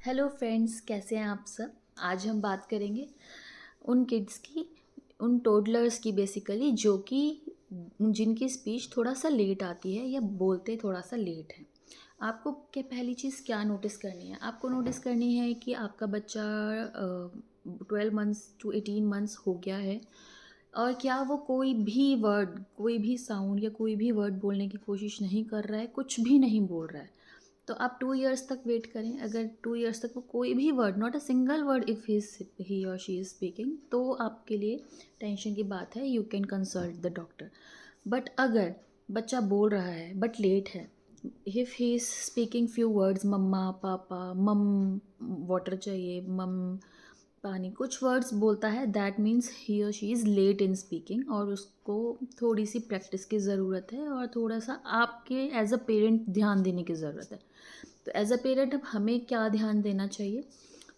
Hello friends, कैसे हैं आप सब। आज हम बात करेंगे उन किड्स की, उन टोडलर्स की बेसिकली, जो कि जिनकी स्पीच थोड़ा सा लेट आती है या बोलते थोड़ा सा लेट है। आपको क्या पहली चीज़ क्या नोटिस करनी है? आपको नोटिस करनी है कि आपका बच्चा 12 मंथ्स टू 18 मंथ्स हो गया है और क्या वो कोई भी वर्ड, कोई भी साउंड या कोई भी वर्ड बोलने की कोशिश नहीं कर रहा है, कुछ भी नहीं बोल रहा है। तो आप 2 इयर्स तक वेट करें। अगर 2 इयर्स तक वो कोई भी word, not a single word, if he और शी इज़ स्पीकिंग, तो आपके लिए टेंशन की बात है। You can consult the doctor. But अगर बच्चा बोल रहा है बट लेट है, if he is speaking few words, मम्मा, पापा, मम, वाटर चाहिए, मम, पानी, कुछ वर्ड्स बोलता है, दैट मीन्स ही और she is late in speaking और उसको थोड़ी सी प्रैक्टिस की ज़रूरत है और थोड़ा सा आपके एज अ पेरेंट ध्यान देने की ज़रूरत है। तो एज अ पेरेंट अब हमें क्या ध्यान देना चाहिए?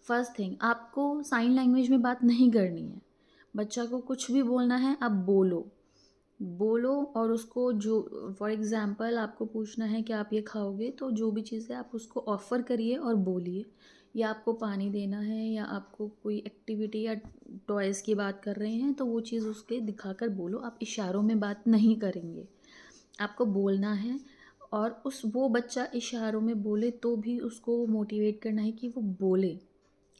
फर्स्ट थिंग, आपको साइन लैंग्वेज में बात नहीं करनी है। बच्चा को कुछ भी बोलना है, आप बोलो। बोलो और उसको जो, फॉर एग्ज़ाम्पल आपको पूछना है कि आप ये खाओगे, तो जो भी चीज़ है आप उसको ऑफ़र करिए और बोलिए। या आपको पानी देना है या आपको कोई एक्टिविटी या टॉयज़ की बात कर रहे हैं, तो वो चीज़ उसके दिखाकर बोलो। आप इशारों में बात नहीं करेंगे, आपको बोलना है। और वो बच्चा इशारों में बोले तो भी उसको मोटिवेट करना है कि वो बोले।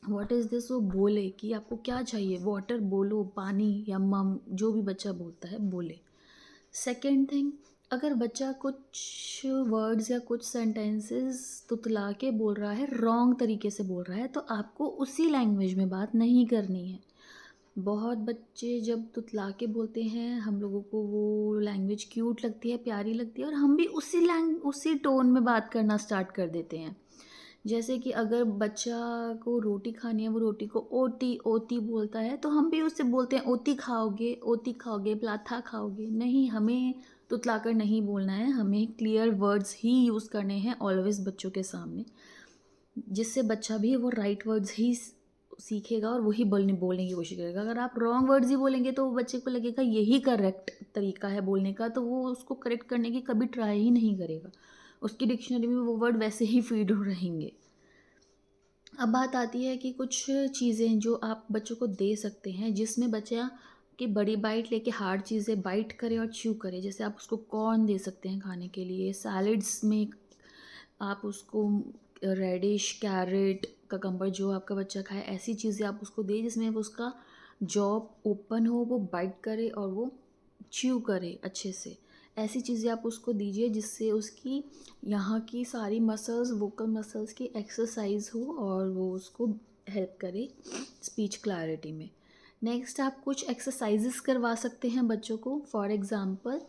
व्हाट इज़ दिस, वो बोले कि आपको क्या चाहिए, वाटर बोलो, पानी या मम, जो भी बच्चा बोलता है बोले। सेकेंड थिंग, अगर बच्चा कुछ वर्ड्स या कुछ सेंटेंसेस तुतला के बोल रहा है, रॉन्ग तरीके से बोल रहा है, तो आपको उसी लैंग्वेज में बात नहीं करनी है। बहुत बच्चे जब तुतला के बोलते हैं, हम लोगों को वो लैंग्वेज क्यूट लगती है, प्यारी लगती है और हम भी उसी टोन में बात करना स्टार्ट कर देते हैं। जैसे कि अगर बच्चा को रोटी खानी है, वो रोटी को ओटी ओती बोलता है, तो हम भी उससे बोलते हैं ओती खाओगे, पराठा खाओगे। नहीं, हमें तुतलाकर नहीं बोलना है, हमें क्लियर वर्ड्स ही यूज़ करने हैं ऑलवेज़ बच्चों के सामने, जिससे बच्चा भी वो राइट वर्ड्स ही सीखेगा और वही बोलने की कोशिश करेगा। अगर आप रॉन्ग वर्ड्स ही बोलेंगे तो वो बच्चे को लगेगा यही करेक्ट तरीका है बोलने का, तो वो उसको करेक्ट करने की कभी ट्राई ही नहीं करेगा। उसकी डिक्शनरी में वो वर्ड वैसे ही फीड हो रहेंगे। अब बात आती है कि कुछ चीज़ें जो आप बच्चों को दे सकते हैं, जिसमें बच्चा की बड़ी बाइट लेके हार्ड चीज़ें बाइट करे और च्यू करे। जैसे आप उसको कॉर्न दे सकते हैं खाने के लिए, सैलड्स में आप उसको रेडिश, कैरेट, ककम्बर, जो आपका बच्चा खाए, ऐसी चीज़ें आप उसको दें जिसमें वो उसका जॉ ओपन हो, वो बाइट करे और वो च्यू करे अच्छे से। ऐसी चीज़ें आप उसको दीजिए जिससे उसकी यहाँ की सारी मसल्स, वोकल मसल्स की एक्सरसाइज हो और वो उसको हेल्प करे स्पीच क्लैरिटी में। नेक्स्ट, आप कुछ एक्सरसाइजेस करवा सकते हैं बच्चों को। फॉर एग्ज़ाम्पल,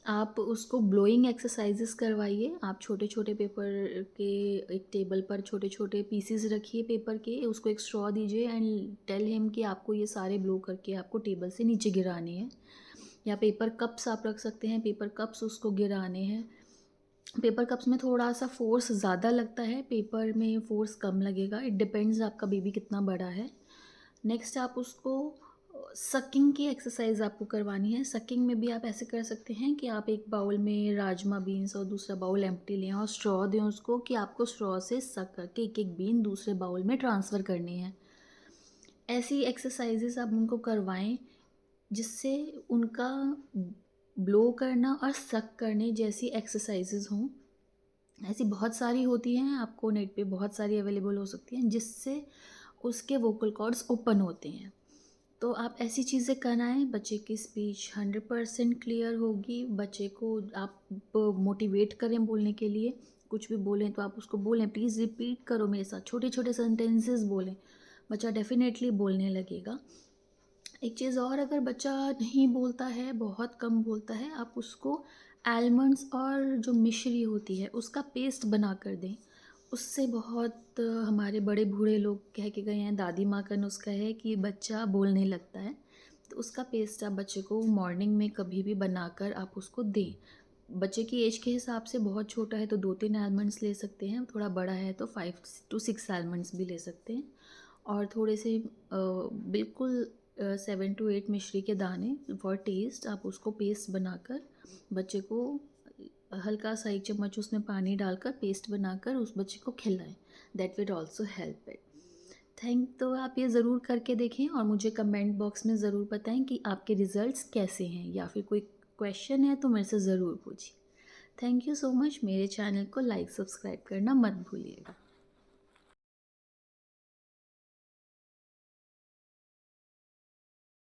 आप उसको ब्लोइंग एक्सरसाइजेस करवाइए। आप छोटे छोटे पेपर के एक टेबल पर छोटे छोटे पीसीज रखिए पेपर के, उसको एक स्ट्रॉ दीजिए एंड टेल हिम कि आपको ये सारे ब्लो करके आपको टेबल से नीचे गिराने हैं। या पेपर कप्स आप रख सकते हैं, पेपर कप्स उसको गिराने हैं। पेपर कप्स में थोड़ा सा फोर्स ज़्यादा लगता है, पेपर में फ़ोर्स कम लगेगा। इट डिपेंड्स आपका बेबी कितना बड़ा है। नेक्स्ट, आप उसको सकिंग की एक्सरसाइज आपको करवानी है। सकिंग में भी आप ऐसे कर सकते हैं कि आप एक बाउल में राजमा बीन्स और दूसरा बाउल एम्प्टी लें और स्ट्रॉ दें उसको, कि आपको स्ट्रॉ से सक करके एक एक बीन दूसरे बाउल में ट्रांसफ़र करनी है। ऐसी एक्सरसाइजेस आप उनको करवाएं जिससे उनका ब्लो करना और सक करने जैसी एक्सरसाइजेस हों। ऐसी बहुत सारी होती हैं, आपको नेट पे बहुत सारी अवेलेबल हो सकती हैं, जिससे उसके वोकल कॉर्ड्स ओपन होते हैं। तो आप ऐसी चीज़ें कराएँ, बच्चे की स्पीच 100% क्लियर होगी। बच्चे को आप मोटिवेट करें बोलने के लिए। कुछ भी बोलें तो आप उसको बोलें, प्लीज़ रिपीट करो मेरे साथ, छोटे-छोटे सेंटेंसेस बोलें। बच्चा डेफ़िनेटली बोलने लगेगा। एक चीज़ और, अगर बच्चा नहीं बोलता है, बहुत कम बोलता है, आप उसको आलमंड्स और जो मिश्री होती है उसका पेस्ट बना कर दें। उससे बहुत हमारे बड़े बूढ़े लोग कह के गए हैं, दादी माँ का नुस्खा है कि बच्चा बोलने लगता है। तो उसका पेस्ट आप बच्चे को मॉर्निंग में कभी भी बनाकर आप उसको दें। बच्चे की एज के हिसाब से बहुत छोटा है तो 2-3 आलमंड्स ले सकते हैं, थोड़ा बड़ा है तो 5 to 6 आलमंड्स भी ले सकते हैं। और थोड़े से बिल्कुल 7 to 8 मिश्री के दाने फॉर टेस्ट, आप उसको पेस्ट बनाकर बच्चे को हल्का सा 1 चम्मच उसमें पानी डालकर पेस्ट बनाकर उस बच्चे को खिलाएं। That will also help it. तो आप ये ज़रूर करके देखें और मुझे कमेंट बॉक्स में ज़रूर बताएं कि आपके रिज़ल्ट्स कैसे हैं, या फिर कोई क्वेश्चन है तो मेरे से ज़रूर पूछिए। Thank you so much. मेरे चैनल को लाइक सब्सक्राइब करना मत भूलिएगा।